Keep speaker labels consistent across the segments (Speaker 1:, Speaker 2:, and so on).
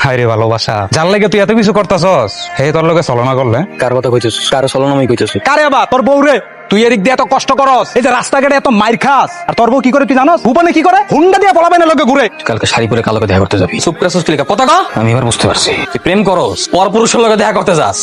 Speaker 1: হায় রে ভালোবাসা, যার লাগে তুই এত কিছু করতেছস হে তোর লগে ছলনা করলে।
Speaker 2: কার কথা কইছিস? কার ছলনামি কইছিস?
Speaker 1: কারে বা তোর বউ রে, তুই এদিক দিয়ে এত কষ্ট করস, এই যে রাস্তাঘাটে এত মাইর খাস, আর তোর বউ কি করে তুই জানোস? ভুবনে কি করে? হুন্ডা দিয়ে পলাবেন লগে ঘুরে।
Speaker 2: কালকে শাড়ি পরে কালোকে দেখা করতে যাবি। চুপ করে সুস্কিলিকা কথা কা। আমি এবার বুঝতে পারছি তুই প্রেম করস, পরপুরুষের লগে দেখা করতে যাস।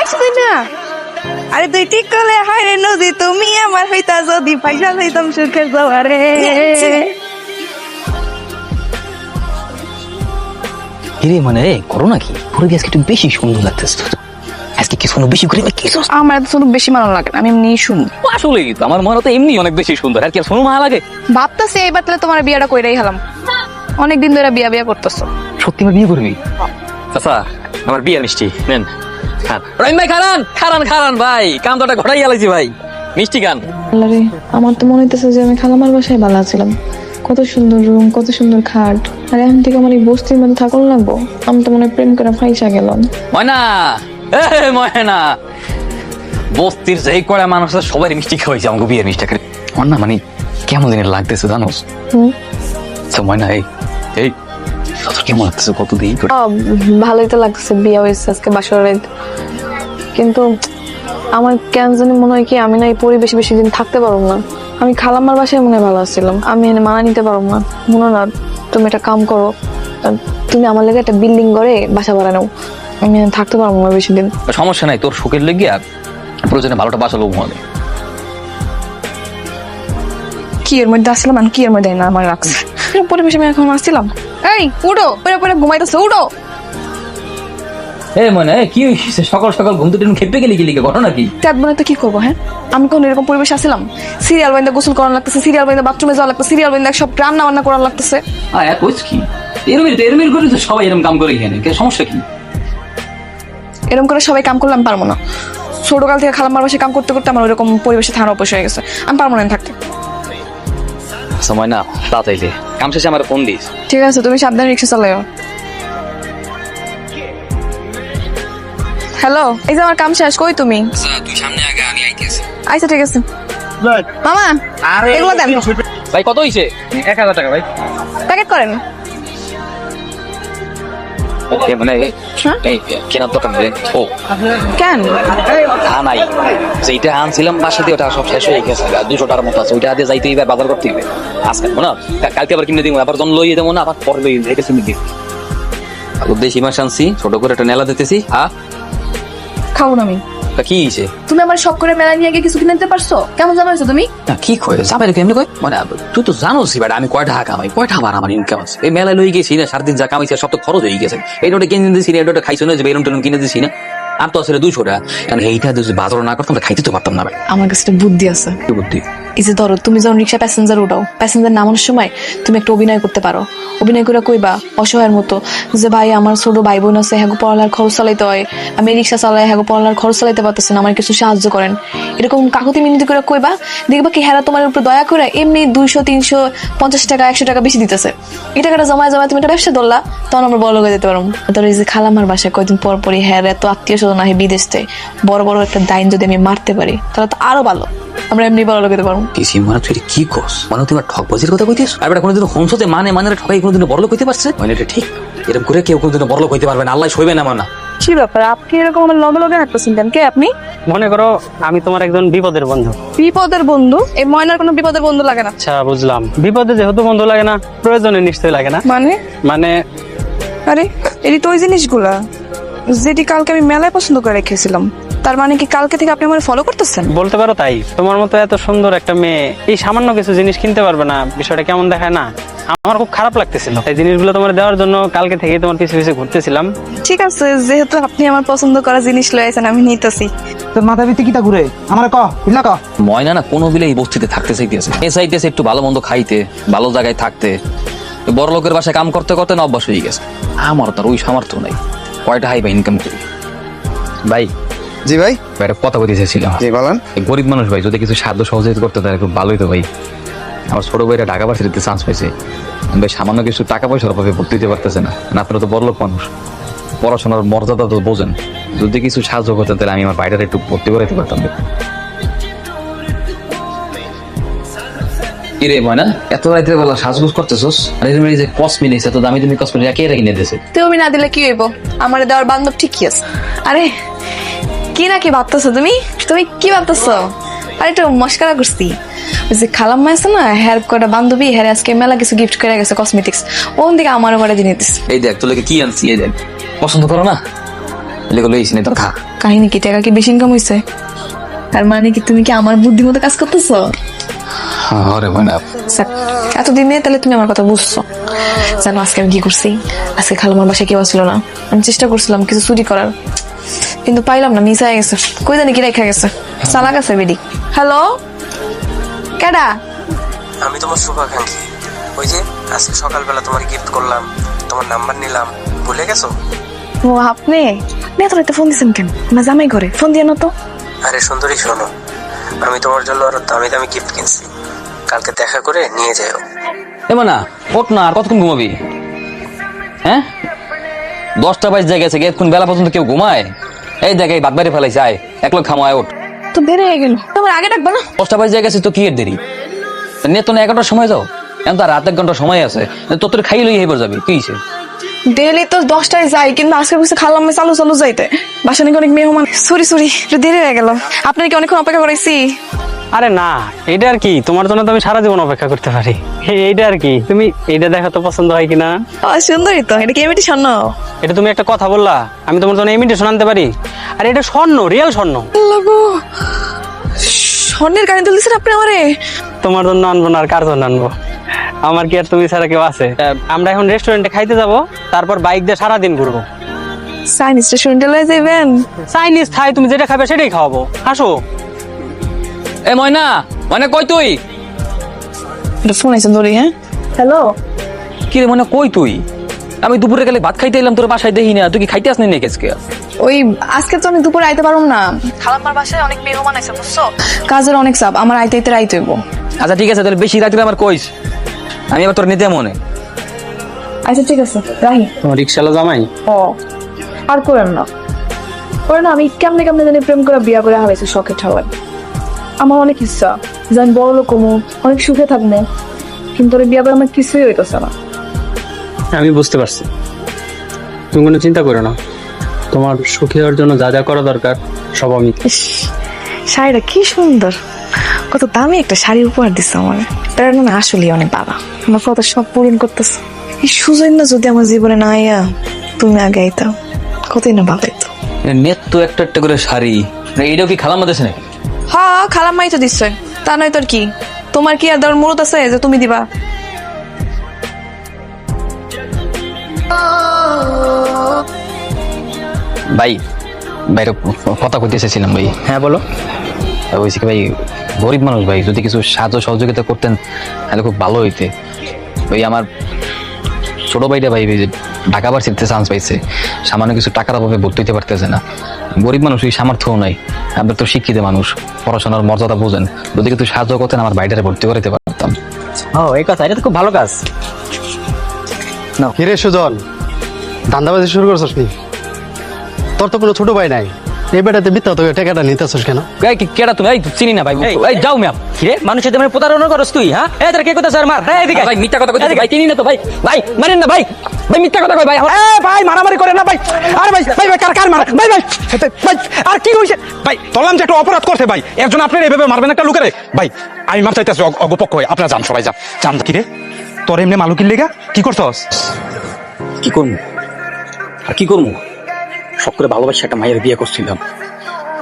Speaker 3: আসবে না। আরে তুই ঠিক করলে হায় রে নদী, তুমি আমার হইতা যদি পয়সা হইতাম সুখের জোয়ারে।
Speaker 2: কিরে মানে করো নাকি? পরিবেশ একটু বেশি সুন্দর লাগতেছে। আজকে কি শুনো বেশি করে কি?
Speaker 3: আমার এত শুধু বেশি ভালো লাগে না, আমি এমনি শুনি।
Speaker 2: আসলে তো আমার মনে তো এমনি অনেক বেশি সুন্দর, আর কি আর শোনো ভালো লাগে।
Speaker 3: ভাবতাছি এইবার তাহলে তোমার বিয়েটা কইরাই হলাম। অনেকদিন ধরে বিয়া বিয়া করতেছো।
Speaker 2: সত্যি আমার বিয়ে করবি? আচ্ছা আমার বিয়ের মিষ্টি নেন খান। রহিম ভাই খারান খারান খারান ভাই, কাম তোটা ঘটাই গেলাইছি ভাই, মিষ্টি খান।
Speaker 4: আল্লাহরে, আমার তো মনে হইতেছে যে আমি খালামার বাসায় ভালো ছিলাম। কত সুন্দর রুম, কত সুন্দর খাট, আর এখন থেকে আমার এই বস্তির মধ্যে থাকুন লাগবো। আমি তো মনে হয় প্রেম করে ফাইসা গেলাম।
Speaker 2: ময়না এ ময়না, বস্তির যেই করে মানুষ সবাই মিষ্টি খাওয়াইছে আমাকে বিয়ের মিষ্টি খাই। আমার না মানে কেমন দিনের লাগতেছে জানোস? ময়না এই এই তোর কেমন লাগতেছে? কতদিন
Speaker 4: ভালোই তো লাগছে, বিয়ে হয়েছে আজকে বাসর রাত। কিন্তু আমার কেন জানি মনে হয় কি আমি না এই পরিবেশে বেশি দিন থাকতে পারবো না। আমি খালাম্মার বাসায় মনে হয় ভালো আছিলাম, আমি এনে মানা নিতে পারবো না। মনে না তুমি একটা কাম করো, তুমি আমার লেগে একটা বিল্ডিং করে বাসা ভাড়া নাও, আমি এনে থাকতে পারবো না বেশি দিন।
Speaker 2: সমস্যা নাই, তোর সুখের লেগে আর প্রয়োজনে ভালোটা বাঁচালো ঘুমাবে।
Speaker 3: কি এর মধ্যে আসলাম আমি, কি এর মধ্যে না আমার রাখছে পরিবেশে আমি এখন আসছিলাম। এই উঠো, পরে পরে ঘুমাইতেছে, উঠো।
Speaker 2: এ মানে কি হইছে? সকাল সকাল ঘুম থেকে খেপে গেলি, গেলি ঘটনা কি?
Speaker 3: রাত বনে তো কি করবো? হ্যাঁ, আমি কোন এরকম পরিবেশে আসছিলাম? সিরিয়াল বাইন্দা গোসল করার লাগতেছে, সিরিয়াল বাইন্দা বাথরুমে যাওয়া লাগতেছে, সিরিয়াল বাইন্দা সব রান্না বান্না করার লাগতেছে।
Speaker 2: কইস কি এরম করে তো সবাই এরম কাম করে, এখানে সমস্যা কি?
Speaker 3: এরকম করে সবাই কাম করলে আমি পারবো না। ছোটকাল থেকে খালাম্মার বাসায় কাম করতে করতে আমার ওইরকম পরিবেশে থানার অভ্যাস হয়ে গেছে, আমি পারবো না থাকতে।
Speaker 2: সময় না তাড়াতাড়ি কাম শেষে আমার ফোন দিস।
Speaker 3: ঠিক আছে, তুমি সাবধানে রিক্সা চালাও। হ্যালো, এই যে আমার কাম শেষ, কই তুমি?
Speaker 2: তুই সামনে আগে, আমি আইতেছি।
Speaker 3: আচ্ছা ঠিক আছে মামা, এগুলো দেন।
Speaker 2: ভাই কত হইছে? 1000 টাকা ভাই।
Speaker 3: প্যাকেট করেন।
Speaker 2: মানে
Speaker 3: হ্যাঁ?
Speaker 2: এই কেনার দোকান ও
Speaker 3: কেন?
Speaker 2: নাই, যেটা আনছিলাম বাসা দিয়ে ওটা সব শেষ হয়ে গেছে, 200 টাকার মতো আছে, ওইটা দিয়ে যাইতে এবার বাজার করতে হবে আজকে না, কালকে আবার কিনে দিব, আবার যখন লইয়ে দেবো না, আবার পরে লইয়ে যাইতেছি নাকি। দেশি মাছ আনছি, ছোট করে একটা নেলা দিতেছি।
Speaker 3: খাবো না আমি।
Speaker 2: তা কি হইছে?
Speaker 3: তুমি আমার শখ করে মেলা নিয়ে গিয়ে কিছু কিনে দিতে পারছো? কেমন জামাইছো তুমি?
Speaker 2: না কি কয় যাবে কেমনি কয় মানে, তুই তো জানোস বেটা আমি কয় টাকা কামাই, কয় টাকা আমার ইনকাম আছে। এই মেলায় লই গেছি না, 7 দিন যা কামাইছে সব তো খরচ হয়ে গেছে। এই নোটে কিনে দিয়েছি না, এটা খাইছো না, যে বেলুন টেলুন কিনে দিয়েছি না, আর তো আসলে 200 টাকা। কারণ এইটা যদি বাজার না করতাম খাইতে তো পারতাম না ভাই।
Speaker 3: আমার কাছে একটা বুদ্ধি আছে।
Speaker 2: কি বুদ্ধি?
Speaker 3: এই যে ধরো তুমি যখন রিক্সা প্যাসেঞ্জার উঠাও, প্যাসেঞ্জার নামানোর সময় তুমি একটা অভিনয় করতে পারো। অভিনয় করে কইবা অসহায়ের মতো যে ভাই আমার ছোট ভাই বোন আছে, হ্যাঁ পড়ালার খরচ চালাইতে হয়, আমি রিক্সা চালাই, হ্যাঁ পড়ালার খরচ চালাইতে পারতেছেন, আমার কিছু সাহায্য করেন। এরকম কাকুতি মিনতি করে কইবা, দেখবা কি হ্যাঁ তোমার উপর দয়া করে এমনি 200 350 টাকা 100 টাকা বেশি দিতেছে। এই টাকাটা জমায় জমায় তুমি একটা ব্যবসা ধরলা, তখন আমরা বড় লোক যেতে পারবো। তোর এই যে খালামার বাসায় কয়েকদিন পর পরই হ্যাঁ এত আত্মীয় স্বজন আহে বিদেশ থেকে, বড় বড় একটা দাইন যদি আমি মারতে পারি তাহলে তো আরো ভালো, আমরা এমনি বড় লোক যেতে পারবো।
Speaker 2: মানে তুই কি করস? মানে তুমি ঠকবাজির কথা কইতেছ? আর বেটা কোনোদিন হোমসতে মানে ঠকাই কোনোদিন বড়লোক হইতে পারছে? মানে এটা ঠিক এরকম করে কেউ কোনোদিন বড়লোক হইতে পারবে না, আল্লাহ সইবে না মানা।
Speaker 3: কি ব্যাপার, আপনি এরকম আমার লগে লগে হাঁটতেছেন কেন? কে আপনি?
Speaker 5: মনে করো আমি তোমার একজন বিপদের বন্ধু।
Speaker 3: বিপদের বন্ধু? এই ময়নার কোনো বিপদের বন্ধু লাগে না।
Speaker 5: আচ্ছা বুঝলাম, বিপদে যেহেতু বন্ধু লাগে না, প্রয়োজনে নিশ্চয়ই লাগে না। মানে
Speaker 3: আরে এটি তো ওই জিনিসগুলা যেটি কালকে আমি মেলায় পছন্দ করে রেখেছিলাম। তার মানে কি কালকে থেকে আপনি আমার ফলো করতেছেন?
Speaker 5: বলতে পারো তাই। তোমার মতো এত সুন্দর একটা মেয়ে এই সামান্য কিছু জিনিস কিনতে পারবে না, বিষয়টা কেমন দেখায় না? আমার খুব খারাপ লাগতেছিল, এই জিনিসগুলো তোমার দেওয়ার জন্য কালকে থেকেই তোমার পিছে পিছে ঘুরতেছিলাম।
Speaker 3: ঠিক আছে, যেহেতু আপনি আমার পছন্দ করা জিনিস লয়ে আছেন আমি নিতেছি।
Speaker 1: তোর মাথা ভিত্তি কিতা ঘুরে আমার ক বুঝলা ক
Speaker 2: ময়না না কোনো বিলে এই বস্তিতে থাকতে চাইতেছে, এ চাইতেছে একটু ভালো মন্দ খাইতে, ভালো জায়গায় থাকতে। বড় লোকের বাসায় কাম করতে করতে না অভ্যাস হয়ে গেছে। আমার তার ওই সামর্থ্য নাই, কয়টা হাই বা ইনকাম করি। ভাই
Speaker 6: জি ভাই।
Speaker 2: ভাই কথা বলতে চাইছিলাম।
Speaker 6: জি বলেন।
Speaker 2: গরিব মানুষ ভাই, যদি কিছু সাহায্য সহযোগিতা করতে তাহলে খুব ভালোই তো ভাই। আমার ছোট ভাইরা ঢাকা ভার্সিটিতে চান্স পাইছে, ভাই সামান্য কিছু টাকা পয়সার অভাবে ভর্তি দিতে পারতেছে না। আপনারা তো বড়লোক মানুষ, পড়াশোনার মর্যাদা তো বোঝেন, যদি কিছু সাহায্য করতেন তাহলে আমি আমার বাইরে একটু ভর্তি করাইতে পারতাম। কিরে ময়না এত রাইতে বেলা সাজগুজ করতেছস আর এর যে কসমেটিক্স এত দামি দামি কসমেটিক্স একে কিনে দিয়েছে
Speaker 3: তুমি না দিলে কি হইব? আমার দেওয়ার বান্ধব ঠিকই আছে। আরে কি না কি ভাবতেছো তুমি? তুমি কি ভাবতেছো? আরে একটু মস্কারা করছি। ওই যে খালাম্মা আছে না, হেয়ার কটা বান্ধবী, হ্যাঁ আজকে মেলা কিছু গিফট করে গেছে কসমেটিক্স, ওন দিকে আমার ঘরে দিয়ে দিস।
Speaker 2: এই দেখ তোকে কি আনছি, এই দেখ পছন্দ করো না, এগুলো লইছি না, তো খা।
Speaker 3: কাহিনী কি, টাকা কি বেশি ইনকাম হয়েছে? তার মানে কি তুমি কি আমার বুদ্ধি মতো কাজ করতেছো?
Speaker 2: আরে ময়না
Speaker 3: স্যার, এতদিনে তাহলে তুমি আমার কথা বুঝছো। জানো আজকে আমি কি করছি? আজকে খালামার বাসায় কেউ আসলো না, আমি চেষ্টা করছিলাম কিছু চুরি করার, কিন্তু পাইলাম না, মিস হয়ে গেছে। কই জানি কি রেখে গেছে, চালাক আছে বেডি। হ্যালো, কেডা?
Speaker 6: আমি তোমার শুভাকাঙ্ক্ষী। ওই যে আজকে সকালবেলা তোমার গিফট করলাম, তোমার নাম্বার নিলাম, ভুলে গেছো?
Speaker 3: ও আপনি এত রাতে ফোন দিচ্ছেন কেন? না জামাই করে ফোন দিয়ে না তো।
Speaker 6: আরে সুন্দরী শোনো, আমি তোমার জন্য আরো দামি দামি গিফট কিনছি, কালকে দেখা করে নিয়ে যাও।
Speaker 2: এ মানা ওঠ না, আর কতক্ষণ ঘুমাবি? হ্যাঁ 10টা বাজে গেছে, এখন বেলা পর্যন্ত কেউ ঘুমায়? এই দেখ এই বাদ বাইরে ফেলাইছে, আয় এক লোক খামো, আয় ওঠ।
Speaker 3: তো দেরি হয়ে গেল, তোমার আগে ডাকবা না?
Speaker 2: 10টা বাজে গেছে তো কি এর দেরি? নিয়ে তো না 11টার সময় যাও, এখন তো আর রাত 1 ঘন্টা সময় আছে, তোর খাই লই হেবার যাবি কি হইছে?
Speaker 3: ডেলি তো 10টায় যাই, কিন্তু আজকে বুঝতে খালাম চালু চালু যাইতে, বাসা নাকি অনেক মেহমান। সরি সরি, একটু দেরি হয়ে গেল। আপনার কি অনেকক্ষণ অপেক্ষা করাইছি?
Speaker 5: আরে না, এটা আর কি, তোমার জন্য তো আমি সারা জীবন অপেক্ষা করতে পারি। এইটা আর কি, তুমি এইটা দেখো তো পছন্দ হয় কিনা।
Speaker 3: ও সুন্দরই তো, এটা কি এমনি স্বর্ণ?
Speaker 5: এটা তুমি একটা কথা বললা, আমি তোমার জন্য ইমিটেশন আনতে পারি? আর এটা স্বর্ণ, রিয়েল স্বর্ণ।
Speaker 3: লাগো, স্বর্ণের গাড়ি তুলতেছেন আপনি আমারে?
Speaker 5: তোমার জন্য আনবো না আর কার জন্য আনবো? আমার কি আর তুমি ছাড়া কেউ আছে? আমরা এখন রেস্টুরেন্টে খাইতে যাব, তারপর বাইক দিয়ে সারাদিন ঘুরবো।
Speaker 3: চাইনিজ রেস্টুরেন্টে লয়ে যাইবেন?
Speaker 5: চাইনিজ থাই, তুমি যেটা খাবে সেটাই খাওয়াবো, আসো।
Speaker 2: এ ময়না, ময়না কই তুই?
Speaker 3: এটা ফোন আইছেন ধরি। হ্যাঁ হ্যালো,
Speaker 2: কি রে ময়না কই তুই? আমি দুপুরে গেলে ভাত খাইতে এলাম, তোর বাসায় দেখি না, তুই কি খাইতে আসনি নাকি আজকে?
Speaker 3: ওই আজকে তো আমি দুপুরে আইতে পারুম না, খালাম্মার বাসায় অনেক মেহমান আছে বুঝছো, কাজের অনেক চাপ, আমার আইতে আইতে রাইতে হইব।
Speaker 2: আচ্ছা ঠিক আছে, তাহলে বেশি রাত্রে আমার কইস, আমি আবার তোর নিতে মনে।
Speaker 3: আচ্ছা ঠিক আছে, রাহি।
Speaker 5: তোমার রিক্সালা জামাই?
Speaker 3: ও আর করেন না, করেন না। আমি কেমনে কেমনে জানি প্রেম করে বিয়া করে হারাইছি শখে ঠাওয়ায়। আমার অনেক ইচ্ছা যে আমি বড় লোক হবো, অনেক সুখে থাকবো, কিন্তু ওর বিয়া করে আমার কিছুই হইতেছে না।
Speaker 5: আমি বুঝতে পারছি, তুমি কোনো চিন্তা করো না, তোমার সুখী হওয়ার জন্য যা যা করা দরকার সব আমি।
Speaker 3: ইস, শাড়িটা কি সুন্দর, কত দামি একটা শাড়ি উপহার দিচ্ছে আমার। তার মানে আসলে অনেক বাবা আমার কথা সব পূরণ করতেছে। এই সুযোগ না যদি আমার জীবনে না আইয়া তুমি আগে আইতাম, কতই না ভালো হইতো।
Speaker 2: নেট তো একটা একটা করে শাড়ি, এইটাও কি খালাম মাদেছে নাকি?
Speaker 3: হ্যাঁ খালাম্মাই তো দিচ্ছে, তা নয় তোর কি? তোমার কি আর দেওয়ার মুরত আছে যে তুমি দিবা?
Speaker 2: ভাই বাইরে কথা কইতে এসেছিলাম ভাই।
Speaker 5: হ্যাঁ বলো।
Speaker 2: বলছি কি ভাই, গরিব মানুষ ভাই, যদি কিছু সাহায্য সহযোগিতা করতেন তাহলে খুব ভালো হইতে। ভাই আমার ছোট ভাইটা ভাই ঢাকা ভার্সিটিতে চান্স পাইছে, সামান্য কিছু টাকার অভাবে ভর্তি হইতে পারতেছে না। গরিব মানুষ, এই সামর্থ্যও নাই। আমরা তো শিক্ষিত মানুষ, পড়াশোনার মর্যাদা বোঝেন, যদি কিছু সাহায্য করতেন আমার ভাইটারে ভর্তি করাইতে পারতাম।
Speaker 5: ও এই কথা, এটা তো খুব ভালো কাজ।
Speaker 7: কিরে সুজন, ধান্দাবাজি শুরু করছিস নি? তোর তো কোনো ছোট ভাই নাই, এই বেটাতে মিথ্যা তোকে টাকাটা নিতেছিস কেন?
Speaker 2: কেডা তুমি? এই চিনি না ভাই, এই যাও ম্যাম।
Speaker 5: কিরে মানুষের তেমন প্রতারণা করস তুই? হ্যাঁ এই তোর কে কথা স্যার মার, এই এদিকে
Speaker 2: ভাই মিথ্যা কথা কইতেছি ভাই, চিনি না তো ভাই, ভাই মানেন না ভাই, ভাই মিথ্যা কথা কই ভাই।
Speaker 1: এ ভাই মারামারি করে না ভাই। আরে ভাই ভাই ভাই কার মারা ভাই ভাই ভাই আর কি হইছে ভাই? বললাম যে একটা অপরাধ করতে ভাই, একজন আপনার এভাবে মারবেন একটা লোকেরে ভাই। আমি মাপ চাইতেছি অগপক্ষ হয়ে, আপনারা যান সবাই যান যান। কি রে তোর এমনি মালুকির লেগা কি করছস?
Speaker 2: কি করবো আর কি করবো? সব করে ভালোবাসা একটা মায়ের বিয়ে করছিলাম,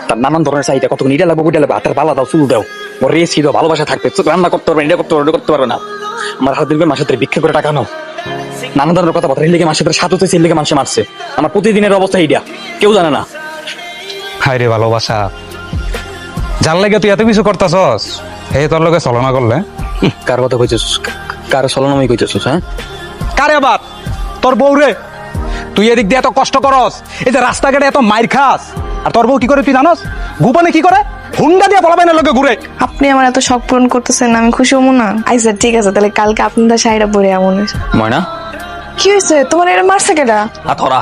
Speaker 2: তার নানান ধরনের চাহিদা, কতক্ষণ এটা লাগবে ওইটা লাগবে, হাতের বালা দাও, চুল দাও, ওর রেসি দাও, ভালোবাসা থাকবে, রান্না করতে পারবে, এটা করতে পারবে, করতে পারবে না। আমার হাত দিলবে মাসে ভিক্ষা করে টাকা নাও, নানান ধরনের কথা বার্তা লেগে মাসে সাত হচ্ছে, লেগে মানুষে মারছে। আমার প্রতিদিনের অবস্থা এইটা, কেউ জানে না।
Speaker 1: হায় রে ভালোবাসা, যার লাগে তুই এত কিছু করতেছস, হে তোর লগে চলনা করলে?
Speaker 2: কার কথা কইতেছিস? কার ছলনাময় কইতেছিস? হ্যাঁ
Speaker 1: কারে আবার? তোর বউ রে। তুই এদিক দিয়ে এত কষ্ট করস, এই যে রাস্তাঘাটে এত মাইর খাস, আর তোর বউ কি করে তুই জানস? গোপনে কি করে? হুন্ডা দিয়ে বলা বাইনের লগে ঘুরে।
Speaker 3: আপনি আমার এত শখ পূরণ করতেছেন, আমি খুশি হবো না? আচ্ছা ঠিক আছে, তাহলে কালকে আপনার শাড়িটা পরে এমন।
Speaker 2: ময়না
Speaker 3: কি হয়েছে তোমার? এটা মারছে কেটা?
Speaker 2: ধরা,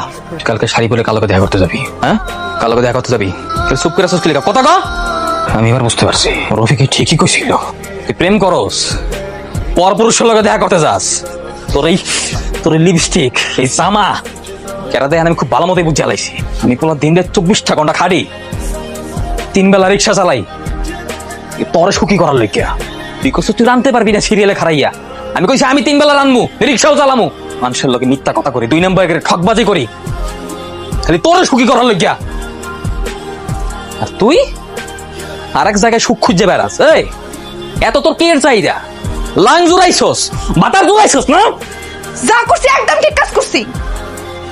Speaker 2: কালকে শাড়ি পরে কালোকে দেখা করতে যাবি। হ্যাঁ কালোকে দেখা করতে যাবি, চুপ করে আসছিস কথা কা? আমি এবার বুঝতে পারছি, রফিকে ঠিকই কইছিল, তুই প্রেম করস, পরপুরুষের লগে দেখা করতে যাস, তোর এই লিপস্টিক, এই জামা কেরা দেয় আমি খুব ভালো মতোই বুঝে আলাইছি। আমি কোনো দিন 24টা ঘন্টা খাটি, 3 বেলা রিক্সা চালাই, তোর সুখী করার লইয়া। তুই কইছ তুই রানতে পারবি না সিরিয়ালে খারাইয়া, আমি কইছি আমি 3 বেলা রানমু, রিক্সাও চালামু, মানুষের লোকে মিথ্যা কথা করি, 2 নম্বর ঠকবাজি করি, খালি তোর সুখী করার লইয়া। আর তুই আর এক জায়গায় সুখ খুঁজে বেড়াস। এই এত তোর কে চাহিদা? লাং জুড়াইছস, বাতার জুড়াইছস না?
Speaker 3: যা করছি একদম ঠিক কাজ করছি।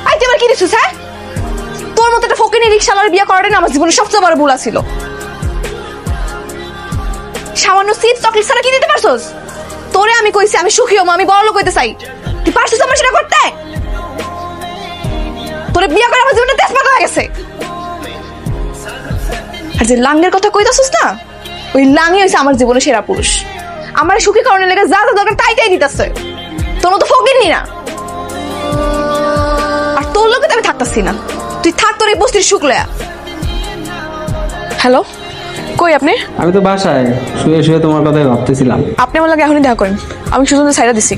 Speaker 3: আই তুই আমার কি দিছিস? হ্যাঁ, তোর মতো একটা ফকিনি রিক্সাওয়ালার বিয়ে করাটাই না আমার জীবনের সবচেয়ে বড় ভুল ছিল। সামান্য সিট চকলেট ছাড়া কি দিতে পারছস? তোরে আমি কইছি আমি সুখী হম, আমি বড় লোক হইতে চাই, তুই পারছিস আমার সেটা করতে? তোরে বিয়ে করে আমার জীবনটা তেজপাতা হয়ে গেছে। আর যে লাঙ্গের কথা কইতাছিস না, ওই লাঙ্গি হইছে আমার জীবনের সেরা পুরুষ। আমার সুখী কারণে লেগে যা যা দরকার তাই তাই দিতেছে। তোর মতো ফকিরনি না। আর তোর লোকে তো আমি থাকতাছি না, তুই থাক তোর এই বস্তির সুখ লয়া। হ্যালো, কই আপনি?
Speaker 5: আমি তো বাসায় শুয়ে শুয়ে তোমার কথাই ভাবতেছিলাম।
Speaker 3: আপনি আমার লাগে এখনই দেখা করেন, আমি সুজনদের সাইডা দিছি।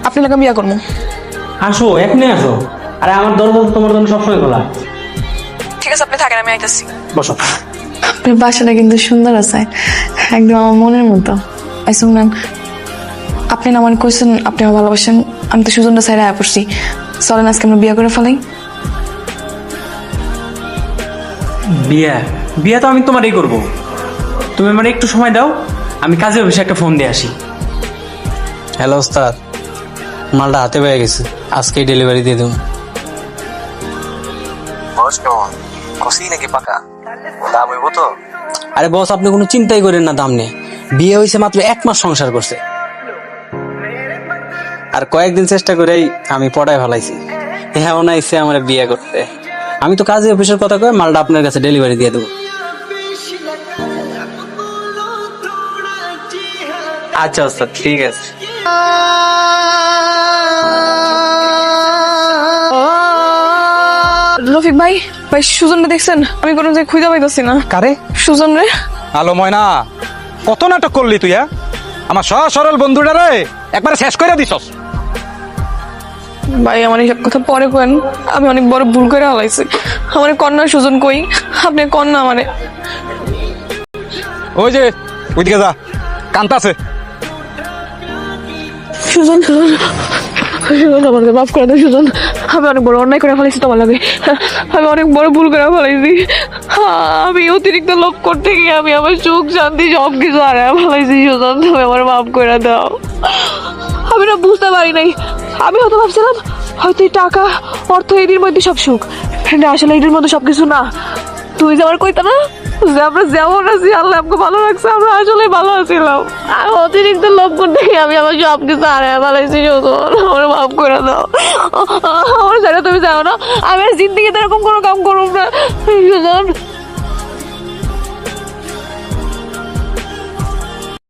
Speaker 3: আপনি লাগে বিয়া করবো।
Speaker 5: আসো, এখনই আসো। আরে আমার দরজা তো তোমার জন্য সবসময় খোলা।
Speaker 3: ঠিক আছে, আপনি থাকেন, আমি আইতাছি।
Speaker 5: বসো।
Speaker 3: আপনার বাসাটা কিন্তু সুন্দর আছে, একদম আমার মনের মতো। আই শুনলেন, আপনি না আমার কইছেন আপনি আমার ভালোবাসেন, আমি তো সুজনটা সাইডা আয়া পড়ছি। চলেন আজকে আমরা বিয়া করে ফেলাই।
Speaker 5: বিয়া তো আমি তোমারই করবো। তুমি আমার একটু সময় দাও, আমি কাজে অফিসে একটা ফোন দিয়ে আসি।
Speaker 8: হ্যালো ওস্তাদ, মালটা হাতে পেয়ে গেছে, আজকেই ডেলিভারি দিয়ে দেবো।
Speaker 6: বস কেমন? কষি নাকি পাকা? দাম হইব তো?
Speaker 8: আরে বস, আপনি কোনো চিন্তাই করেন না দাম নিয়ে। বিয়ে হয়েছে মাত্র 1 মাস সংসার করছে, আর কয়েকদিন চেষ্টা করেই আমি পড়ায় ফেলাইছি। এমন আইসে আমার বিয়ে করতে। আমি তো কাজে অফিসের কথা কয়ে মালটা আপনার কাছে ডেলিভারি দিয়ে দেবো।
Speaker 5: আচ্ছা ওস্তাদ, ঠিক আছে।
Speaker 3: রফিক ভাই, ভাই সুজনটা দেখছেন? আমি কোনো জায়গায় খুঁজে পাইতেছি না।
Speaker 1: কারে?
Speaker 3: সুজন রে।
Speaker 1: আলো ময়না, কত নাটক করলি তুই? আমার সহজ সরল বন্ধুটা রে একবারে শেষ করে দিছস।
Speaker 3: ভাই আমার এইসব কথা পরে কেন, আমি অনেক বড় ভুল করে হালাইছি। আমার কন্যা সুজন কই? আপনি কন্যা আমারে।
Speaker 1: ওই যে ওইদিকে যা, কান্তাছে।
Speaker 3: সুজন, সুজন, সুজন আমাকে মাফ করে দে সুজন। আমি অনেক বড় অন্যায় করে ফেলেছি তোমার লাগে, আমি অনেক বড় ভুল করে ফেলেছি। আমি অতিরিক্ত লোভ করতে গিয়ে আমি আমার সুখ শান্তি সব কিছু হারায় ফেলেছি। সুজন, তুমি আমার মাফ করে দাও। আমি না বুঝতে পারি নাই, আমি হয়তো ভাবছিলাম হয়তো এই টাকা অর্থ এটির মধ্যে সব সুখ, না আসলে এটির মধ্যে সবকিছু না। তুই যে আমার কইতা না যে আমরা যেমন আছি আল্লাহ আমাকে ভালো রাখছে, আমরা আসলে ভালো আছিলাম। আর অতিরিক্ত লোভ করতে গিয়ে আমি আমার সব কিছু হারায় ফেলাইছি। সুজন, আমার মাফ করে দাও। আমার জায়গা তুমি যাও না, আমি আর জিন্দিগিতে এরকম কোনো কাম করব না। সুজন।